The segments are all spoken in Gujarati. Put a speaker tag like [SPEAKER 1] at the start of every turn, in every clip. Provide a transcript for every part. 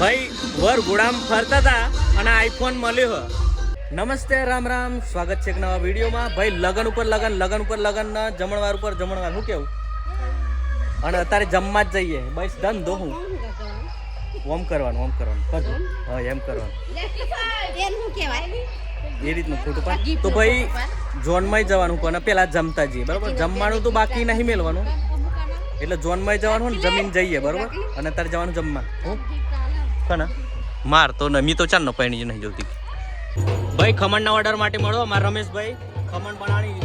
[SPEAKER 1] ભાઈ વર ગુડામ ફરતા હતા અને આઈફોન મળ્યો. નમસ્તે રામ રામ, સ્વાગત છે એક નવા વિડીયોમાં. ભાઈ લગન ઉપર લગન, લગન ઉપર લગન, જમણવાર ઉપર જમણવાર, શું કેવું? અને અત્યારે જમવા જ જઈએ. બસ ધંધો હું ઓમ કરવાનું કરજો. હા એમ કરવાનું એ રીતનું ખોટું પણ. તો ભાઈ ઝોનમાં જવાનું કોને પેલા જમતા જઈએ, બરાબર? જમવાનું તો બાકી નહીં મેળવાનું, એટલે ઝોનમાં જવાનું ને જમીન જઈએ, બરાબર? અને અત્યારે જવાનું જમવા. હું કના માર તો નમી તો ચાલ ન પૈણી નહીં જોતી. ભાઈ ખમણના ઓર્ડર માટે મળો મારા રમેશભાઈ. ખમણ બનાવી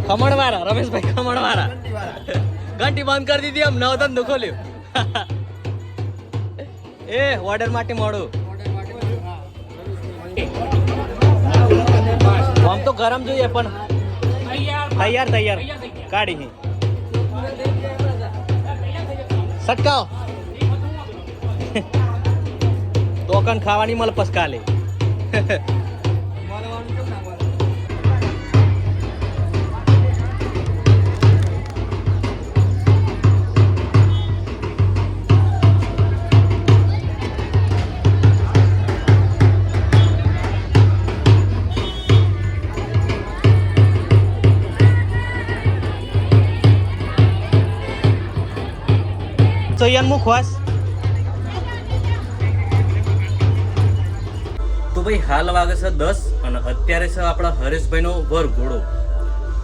[SPEAKER 1] ખમણ વાળા રમેશભાઈ, ખમણ વાળા. ઘંટી બંધ કરી દીધી, આમ નવ ધંધો ખોલ્યો. એ ઓર્ડર માટે મળો. આમ તો ગરમ જોઈએ પણ તૈયાર કાઢી સટકાવ ટોકન ખાવાની મળે પસ કાલે. તો યાર મુખવાસ. તો ભાઈ હાલ વાગે છે 10 અને અત્યારે છે આપણા હરેશભાઈનો વરઘોડો.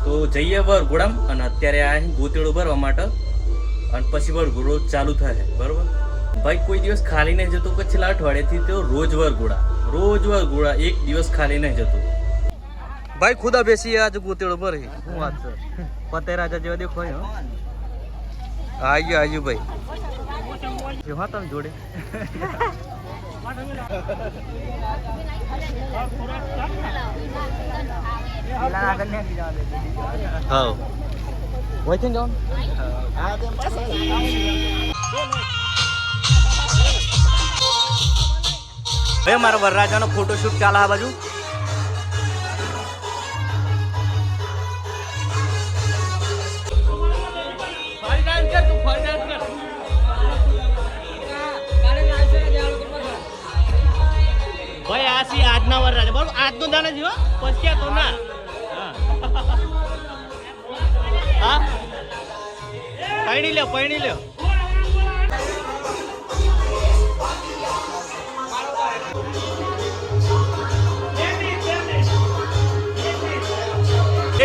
[SPEAKER 1] તો જઈએ વરઘોડામ અને અત્યારે આ ગોતેડો ભરવા માટે અને પછી વરઘોડો ચાલુ થાય, બરોબર? ભાઈ કોઈ દિવસ ખાલી નહીં જતું કે છેલ્લા અઠવાડિયાથી તો રોજ વરઘોડા, એક દિવસ ખાલી નહીં જતું. ભાઈ ખુદા બેસી આજ ગોતેડો ભરે. શું વાત છે? પતે રાજા જેવા દેખો. આયુ ભાઈ હા તમે જોડે. હા હોય છે ને જવાનું. ભાઈ મારા વરરાજાનો ફોટોશૂટ ચાલે આ બાજુ. ભાઈ આ સી આજના વરરાજા, બરોબર? આજનો દાણા જ પછી તો ના. હા પૈણી લ્યો.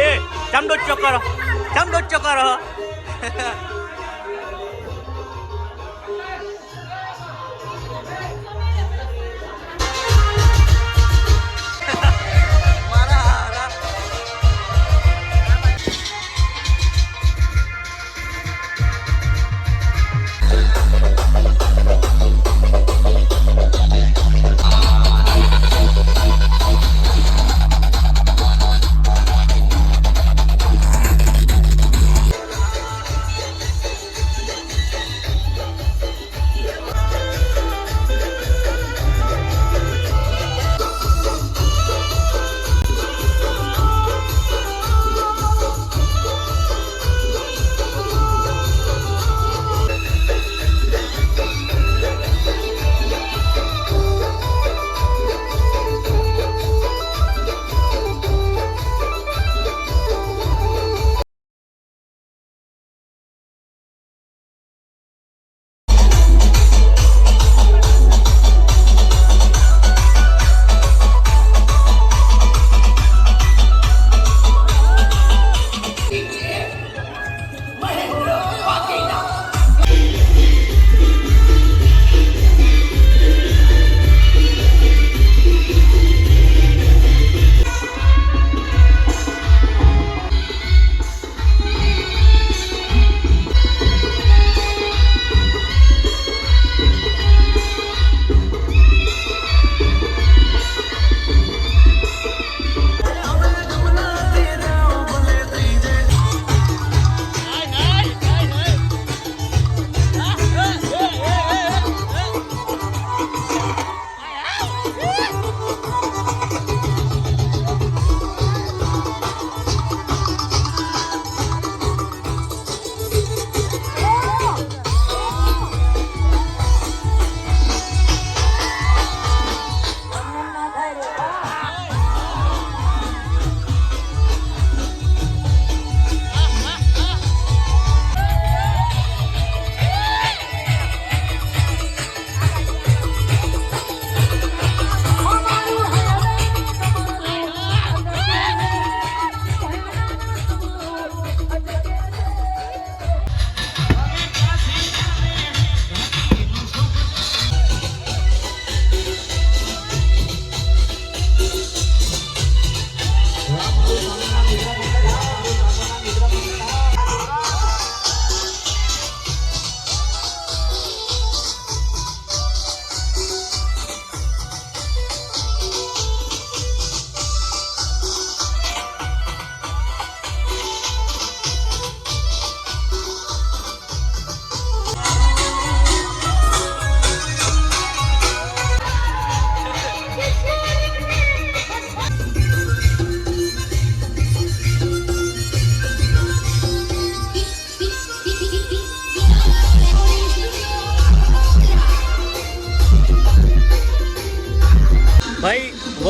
[SPEAKER 1] એ ચમડો ચોકરો.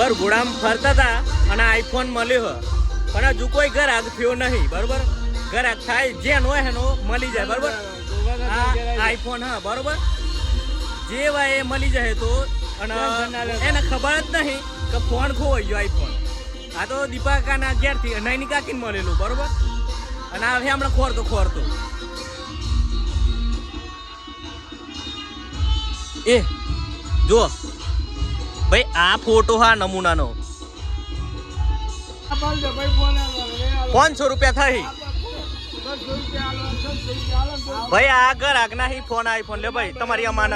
[SPEAKER 1] વરઘોડામાં ફરતા હતા અને આઈફોન મળ્યો પણ હજુ કોઈ ગ્રાહક થયો નહીં બરોબર. ગ્રાહક થાય જેનો હોય એનો મળી જાય બરોબર. આ આઈફોન હા બરોબર જે હોય એ મળી જાય તો અને એને ખબર જ નહીં કે ફોન ખોવાઈ ગયો આઈફોન. આ તો દીપાકાના ઘેરથી નાની કાકીને મળેલું બરોબર. અને આ હમણાં ખોરતો એ જો ભાઈ આ ફોટો હા નમૂનાનો 500 રૂપિયા થઈ ભાઈ. આ ગ્રાહક ના ફોન આઈફોન લે ભાઈ તમારી અમાનત.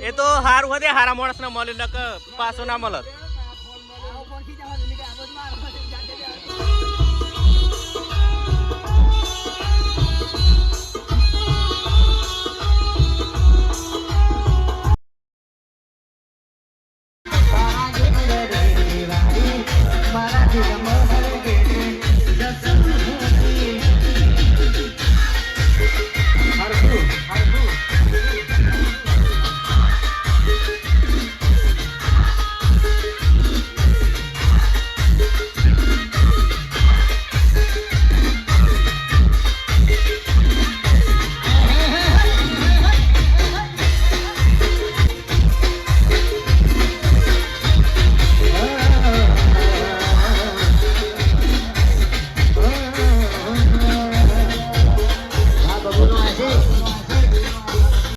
[SPEAKER 1] એ તો હારું હદે હારા માણસ ને મળે પાછો ના મળે.